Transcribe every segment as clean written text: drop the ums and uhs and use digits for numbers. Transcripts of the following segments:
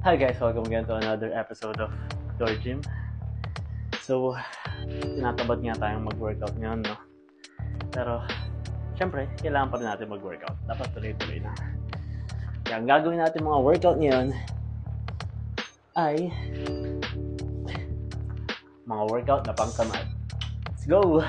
Hi guys, welcome again to another episode of Door Gym. So, tinatabad nga tayong mag-workout ngayon, no? Pero, syempre, kailangan pa rin natin mag-workout. Dapat tuloy-tuloy na. Kaya ang gagawin natin mga workout ngayon ay mga workout na pangtamad. Let's go!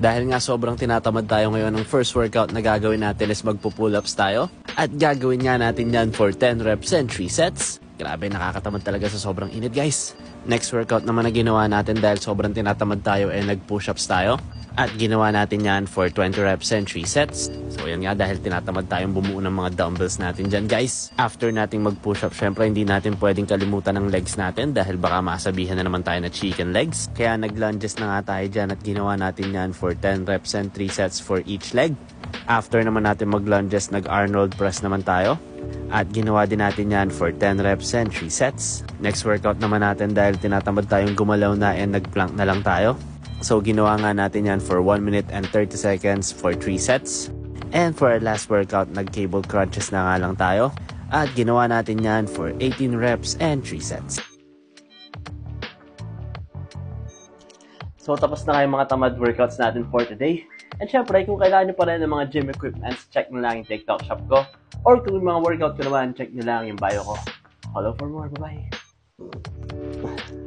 Dahil nga sobrang tinatamad tayo ngayon, ang first workout na gagawin natin is magpo-pull-ups tayo. At gagawin nga natin yan for 10 reps and 3 sets. Grabe, nakakatamad talaga sa sobrang init, guys. Next workout naman na ginawa natin dahil sobrang tinatamad tayo ay nag-push-ups tayo. At ginawa natin yan for 20 reps and 3 sets. So yan nga, dahil tinatamad tayong bumuo ng mga dumbbells natin dyan, guys. After nating mag-push-up, syempre hindi natin pwedeng kalimutan ng legs natin dahil baka masabihan na naman tayo na chicken legs. Kaya nag-lunges na nga tayo dyan at ginawa natin yan for 10 reps and 3 sets for each leg. After naman natin mag-lunges, nag-Arnold press naman tayo. At ginawa din natin yan for 10 reps and 3 sets. Next workout naman natin dahil tinatamad tayong gumalaw na and nag-plank na lang tayo. So ginawa nga natin yan for 1 minute and 30 seconds for 3 sets. And for our last workout, nag-cable crunches na nga lang tayo. At ginawa natin yan for 18 reps and 3 sets. So tapos na kayo mga tamad workouts natin for today. And syempre, kung kailangan nyo pa rin ng mga gym equipments, check nyo lang yung TikTok shop ko. Or kung yung mga workout ko naman, check nyo lang yung bio ko. Follow for more. Bye-bye.